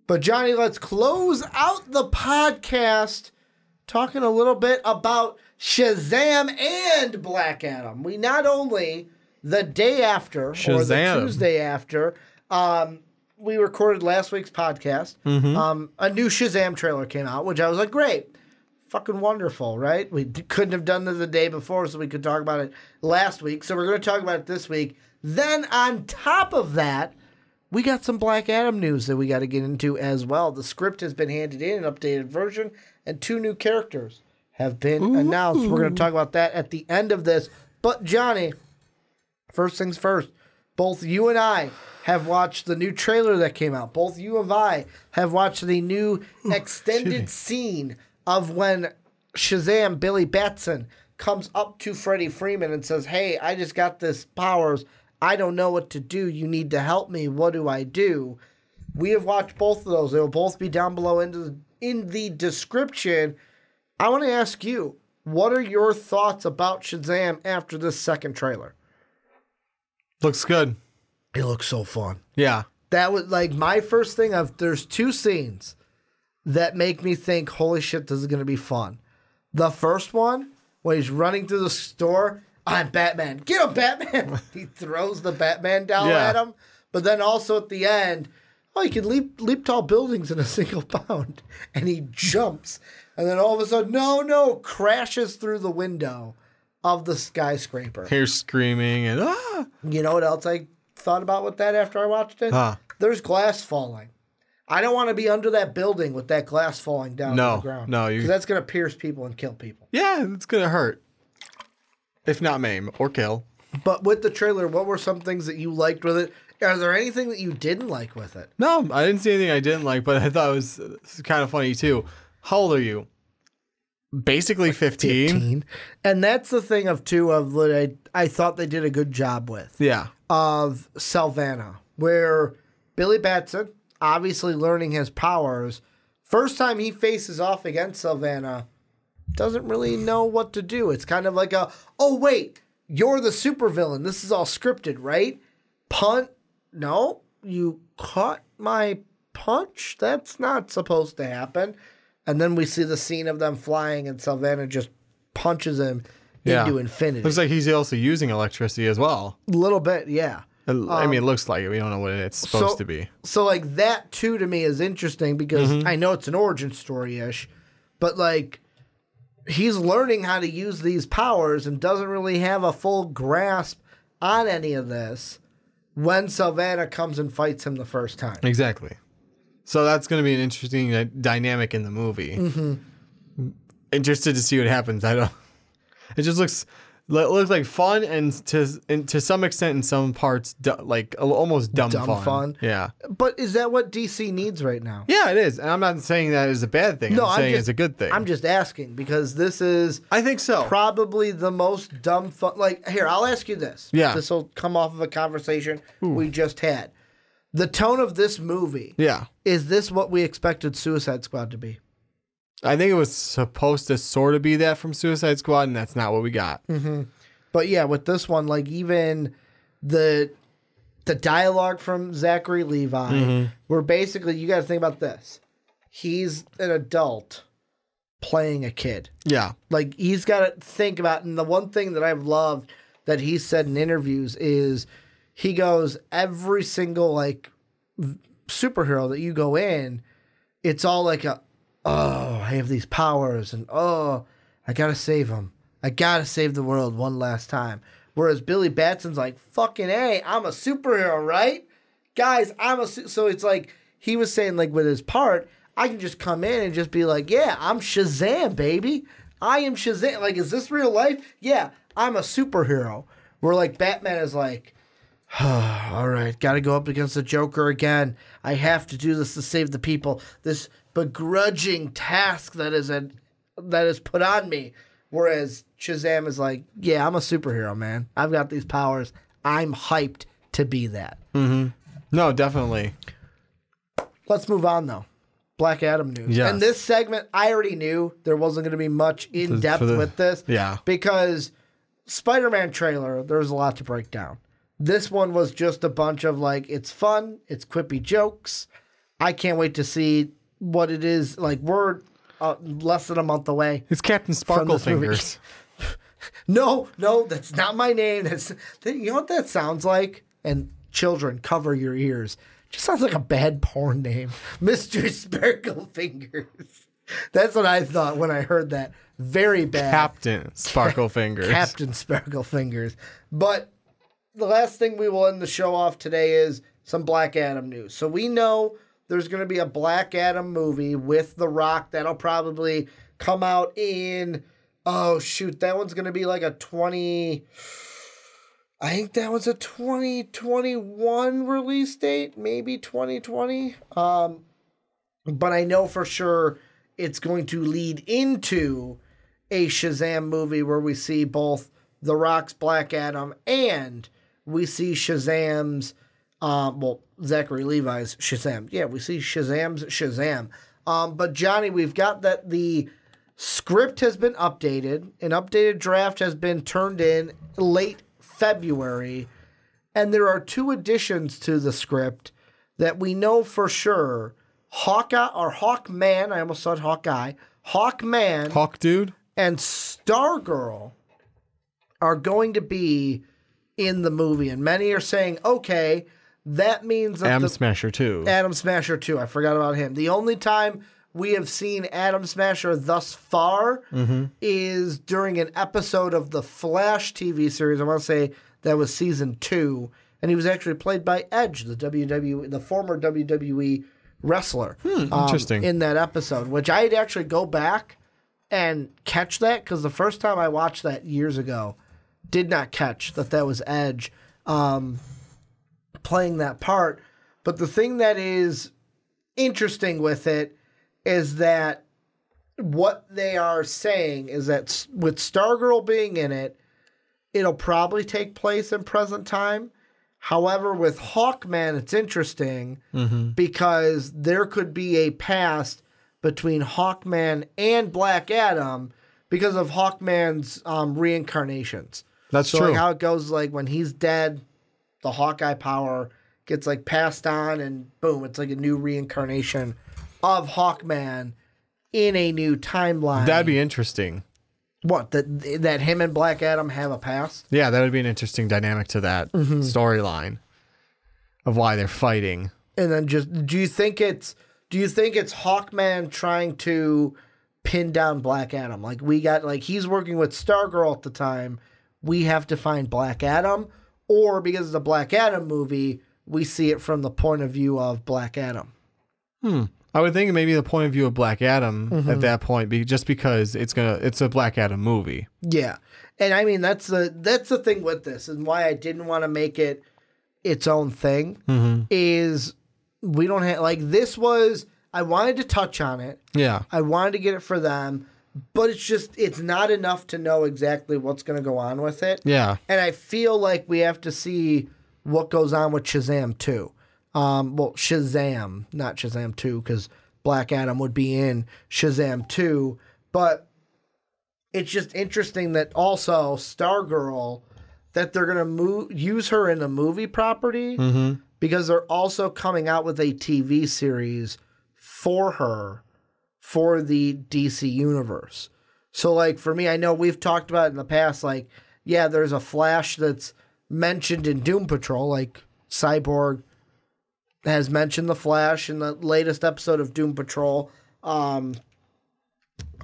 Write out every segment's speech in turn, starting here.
But Johnny, let's close out the podcast talking a little bit about Shazam and Black Adam. We not only the day after Shazam. or the Tuesday after, we recorded last week's podcast. A new Shazam trailer came out, which I was like, great. Fucking wonderful, right? We couldn't have done this the day before, so we could talk about it last week. So we're going to talk about it this week. Then on top of that, we got some Black Adam news that we got to get into as well. The script has been handed in, an updated version, and 2 new characters have been announced. We're going to talk about that at the end of this. But Johnny, first things first, both you and I have watched the new trailer that came out. Both you and I have watched the new extended scene of when Shazam, Billy Batson, comes up to Freddie Freeman and says, hey, I just got this powers. I don't know what to do. You need to help me. What do I do? We have watched both of those. They will both be down below in the description. I want to ask you, what are your thoughts about Shazam after this second trailer? Looks good. It looks so fun. Yeah. That was like my first thing of there's 2 scenes that make me think, holy shit, this is going to be fun. The first one, when he's running through the store, I'm Batman. Get him, Batman. He throws the Batman down at him. But then also at the end, he can leap tall buildings in a single bound. And he jumps. And then all of a sudden, crashes through the window of the skyscraper. Here's screaming and You know what else I thought about with that after I watched it? There's glass falling. I don't want to be under that building with that glass falling down to the ground. No, because that's going to pierce people and kill people. Yeah, it's going to hurt. If not maim or kill. But with the trailer, what were some things that you liked with it? Is there anything that you didn't like with it? No, I didn't see anything I didn't like, but I thought it was kind of funny too. How old are you? Basically 15. 15. And that's the thing of what I thought they did a good job with. Yeah. Of Sylvana, where Billy Batson, obviously learning his powers, first time he faces off against Sylvana, doesn't really know what to do. It's kind of like oh wait, you're the supervillain. This is all scripted, right? Punt? No, you caught my punch? That's not supposed to happen. And then we see the scene of them flying and Sylvana just punches him into infinity. Looks like he's also using electricity as well. A little bit, yeah. I mean, it looks like it. We don't know what it's supposed to be. So, like, that, too, to me is interesting because I know it's an origin story-ish, but, like, he's learning how to use these powers and doesn't really have a full grasp on any of this when Sylvana comes and fights him the first time. Exactly. So that's going to be an interesting dynamic in the movie. Interested to see what happens. It just looks like fun and to some extent in some parts like almost dumb fun. Yeah. But is that what DC needs right now? Yeah, it is. And I'm not saying that is a bad thing. I'm saying it's a good thing. I'm just asking because this is I think so. Probably the most dumb fun. Like, here, I'll ask you this. Yeah. This will come off of a conversation we just had. The tone of this movie. Yeah. Is this what we expected Suicide Squad to be? I think it was supposed to sort of be that from Suicide Squad, and that's not what we got. But yeah, with this one, like even the dialogue from Zachary Levi, where basically you got to think about this. He's an adult playing a kid. Yeah. Like he's got to think about, and the one thing that I've loved that he said in interviews is he goes, every single like superhero that you go in, it's all like I have these powers and I got to save them. I got to save the world one last time. Whereas Billy Batson's like, fucking A, I'm a superhero, right? Guys, so it's like, he was saying like with his part, I can just come in and just be like, yeah, I'm Shazam, baby. I am Shazam. Like, is this real life? Yeah, I'm a superhero. Where like Batman is like, all right, got to go up against the Joker again. I have to do this to save the people. This begrudging task that is put on me. Whereas Shazam is like, yeah, I'm a superhero, man. I've got these powers. I'm hyped to be that. No, definitely. Let's move on, though. Black Adam news. Yes. And this segment, I already knew there wasn't going to be much in-depth with this. Yeah. Because Spider-Man trailer, there's a lot to break down. This one was just a bunch of, like, it's fun, it's quippy jokes. I can't wait to see what it is. Like, we're less than a month away. It's Captain Sparkle Fingers. No, that's not my name. You know what that sounds like? And children, cover your ears. Just sounds like a bad porn name. Mr. Sparkle Fingers. That's what I thought when I heard that. Very bad. Captain Sparkle Fingers. Captain Sparkle Fingers. But the last thing we will end the show off today is some Black Adam news. So we know there's going to be a Black Adam movie with The Rock that'll probably come out in, oh shoot, that one's going to be like a 20, I think that was a 2021 release date, maybe 2020. But I know for sure it's going to lead into a Shazam movie where we see both The Rock's Black Adam and we see Shazam's, Zachary Levi's Shazam. Yeah, we see Shazam's Shazam. But Johnny, we've got that the script has been updated. An updated draft has been turned in late February. And there are 2 additions to the script that we know for sure. Hawkeye, or Hawkman, I almost said Hawkeye. Hawkman. Hawk Dude. And Stargirl are going to be in the movie. And many are saying, okay, that means that Atom Smasher 2. Atom Smasher 2. I forgot about him. The only time we have seen Atom Smasher thus far is during an episode of the Flash TV series. I want to say that was season 2. And he was actually played by Edge, the former WWE wrestler. Interesting. In that episode, which I'd actually go back and catch that, because the first time I watched that years ago, did not catch that was Edge playing that part. But the thing that is interesting with it is that what they are saying is that with Stargirl being in it, it'll probably take place in present time. However, with Hawkman, it's interesting because there could be a past between Hawkman and Black Adam because of Hawkman's reincarnations. That's so true. Like how it goes, like when he's dead, the Hawkeye power gets like passed on, and boom, it's like a new reincarnation of Hawkman in a new timeline. That'd be interesting. What, that him and Black Adam have a past? Yeah, that would be an interesting dynamic to that storyline of why they're fighting. And then do you think it's Hawkman trying to pin down Black Adam? Like he's working with Stargirl at the time. We have to find Black Adam, or because it's a Black Adam movie, we see it from the point of view of Black Adam. I would think maybe the point of view of Black Adam at that point, just because it's a Black Adam movie. Yeah, and I mean that's the thing with this, and why I didn't want to make it its own thing is we don't have this was. I wanted to touch on it. Yeah, I wanted to get it for them, but it's not enough to know exactly what's going to go on with it. Yeah, and I feel like we have to see what goes on with Shazam 2. Shazam, not Shazam 2, because Black Adam would be in Shazam 2. But it's just interesting that also Stargirl, that they're going to use her in a movie property because they're also coming out with a TV series for her for the DC universe. So, for me, I know we've talked about it in the past, there's a Flash that's mentioned in Doom Patrol, Cyborg has mentioned the Flash in the latest episode of Doom Patrol. I'm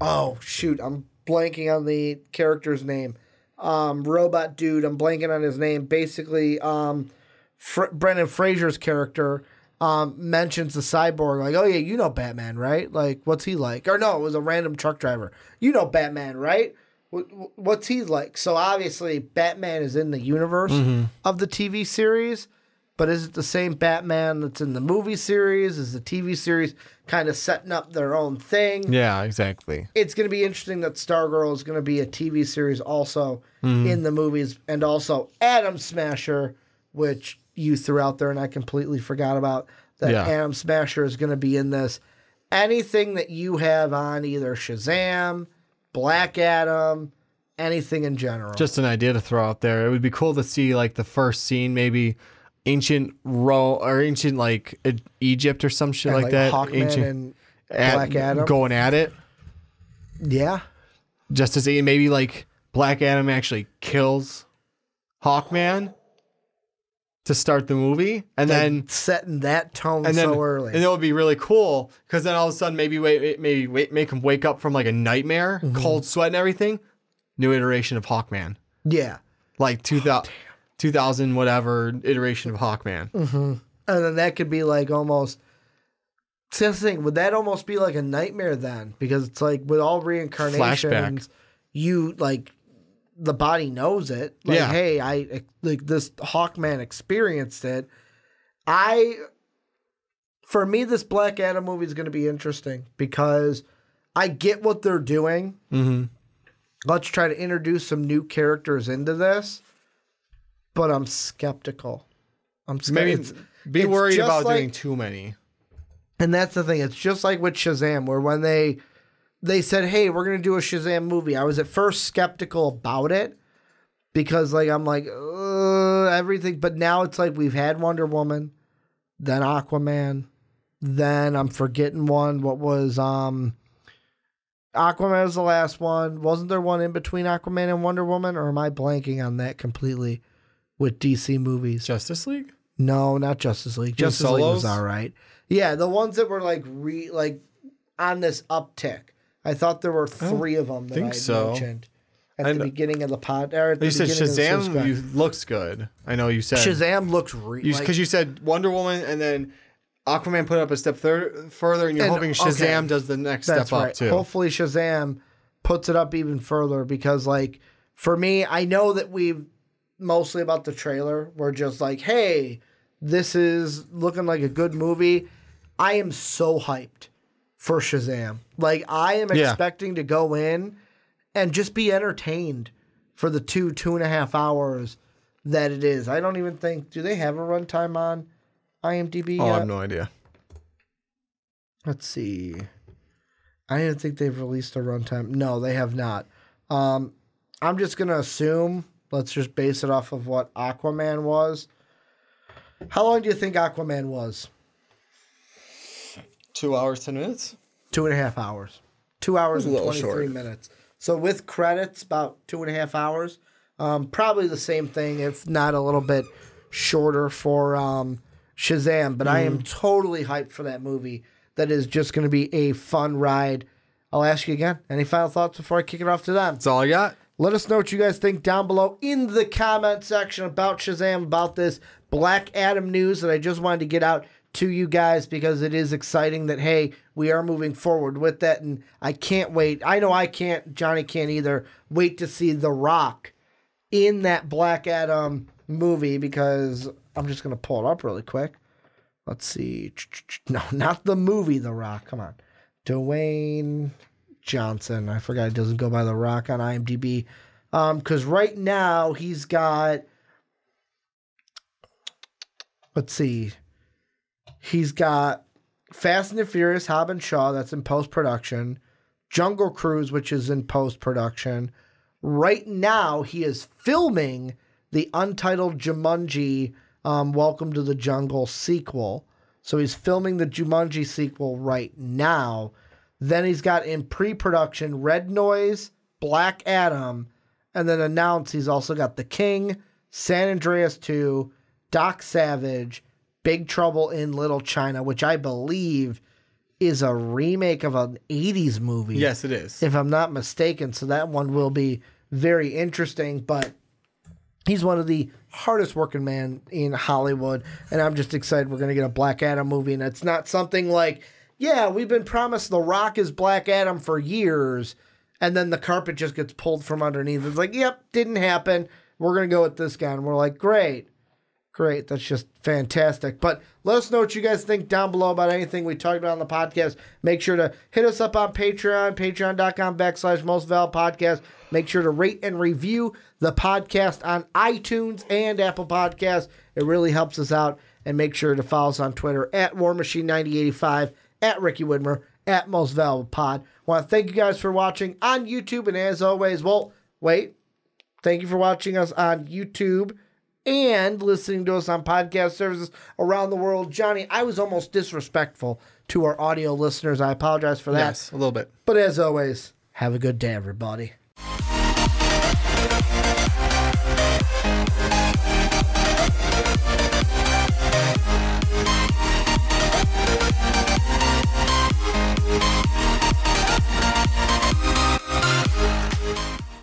blanking on the character's name. Robot dude, I'm blanking on his name. Basically, Brendan Fraser's character mentions the Cyborg, oh yeah, you know Batman, right? What's he like? Or no, it was a random truck driver. You know Batman, right? What's he like? So obviously, Batman is in the universe of the TV series. But is it the same Batman that's in the movie series? Is the TV series kind of setting up their own thing? Yeah, exactly. It's going to be interesting that Stargirl is going to be a TV series also in the movies. And also Atom Smasher, which you threw out there and I completely forgot about. That Atom Smasher is going to be in this. Anything that you have on either Shazam, Black Adam, anything in general. Just an idea to throw out there. It would be cool to see the first scene maybe ancient ancient like Egypt or some shit like that. Hawkman Ancient and Black Adam going at it. Yeah. Just to see maybe like Black Adam actually kills Hawkman to start the movie, and then setting that tone so early, and it would be really cool because then all of a sudden maybe make him wake up from like a nightmare, cold sweat and everything. New iteration of Hawkman. Yeah, like 2000 whatever iteration of Hawkman. And then that could be like almost. See, that's the thing. Would that almost be like a nightmare then? Because it's like with all reincarnations, flashback. You like. The body knows it. Like, hey, I like this Hawkman experienced it. For me, this Black Adam movie is going to be interesting because I get what they're doing. Let's try to introduce some new characters into this, but I'm skeptical. Maybe be worried about doing too many. And that's the thing. It's just like with Shazam, where when they said, hey, we're going to do a Shazam movie. I was at first skeptical about it because like I'm like, everything. But now it's like we've had Wonder Woman, then Aquaman, then I'm forgetting one. What was Aquaman was the last one. Wasn't there one in between Aquaman and Wonder Woman? Or am I blanking on that completely with DC movies? Justice League? No, not Justice League. Justice League was all right. Yeah, the ones that were like on this uptick. I thought there were 3 of them that I mentioned at the beginning of the pod. Or at the you said Shazam looks good. I know you said Shazam looks because you said Wonder Woman and then Aquaman put up a step further, and you're hoping Shazam does the next step up too. Hopefully Shazam puts it up even further because, like, for me, I know that we've mostly about the trailer. We're just like, hey, this is looking like a good movie. I am so hyped for Shazam. Like, I am expecting to go in and just be entertained for the 2.5 hours that it is. I don't even think, do they have a runtime on IMDb yet? I have no idea. Let's see. I don't even think they've released a runtime. No, they have not. I'm just going to assume, let's just base it off of what Aquaman was. How long do you think Aquaman was? 2 hours, 10 minutes? 2.5 hours. 2 hours and 23 minutes. So with credits, about 2.5 hours. Probably the same thing, if not a little bit shorter for Shazam. But I am totally hyped for that movie. That is just going to be a fun ride. I'll ask you again. Any final thoughts before I kick it off to them? That's all I got. Let us know what you guys think down below in the comment section about Shazam, about this Black Adam news that I just wanted to get out to you guys because it is exciting that, hey, we are moving forward with that, and I can't wait. I know I can't, Johnny can't either, wait to see The Rock in that Black Adam movie because I'm just going to pull it up really quick. Let's see. No, not the movie The Rock. Come on. Dwayne Johnson. I forgot it doesn't go by The Rock on IMDb. Because right now he's got, let's see. He's got Fast and the Furious, Hobbs and Shaw, that's in post-production. Jungle Cruise, which is in post-production. Right now, he is filming the untitled Jumanji Welcome to the Jungle sequel. So he's filming the Jumanji sequel right now. Then he's got in pre-production Red Noise, Black Adam, and then announced he's also got The King, San Andreas 2, Doc Savage, Big Trouble in Little China, which I believe is a remake of an 80s movie. Yes, it is. If I'm not mistaken. So that one will be very interesting. But he's one of the hardest working men in Hollywood. And I'm just excited we're going to get a Black Adam movie. And it's not something like, yeah, we've been promised The Rock is Black Adam for years. And then the carpet just gets pulled from underneath. It's like, yep, didn't happen. We're going to go with this guy. And we're like, great. Great. That's just fantastic. But let us know what you guys think down below about anything we talked about on the podcast. Make sure to hit us up on Patreon, patreon.com/mostvalidpodcast. Make sure to rate and review the podcast on iTunes and Apple Podcasts. It really helps us out. And make sure to follow us on Twitter at WarMachine9085, at Ricky Widmer, at MostValuablePod. I want to thank you guys for watching on YouTube. And as always, well, wait. Thank you for watching us on YouTube and listening to us on podcast services around the world. Johnny, I was almost disrespectful to our audio listeners. I apologize for that. Yes, a little bit. But as always, have a good day, everybody.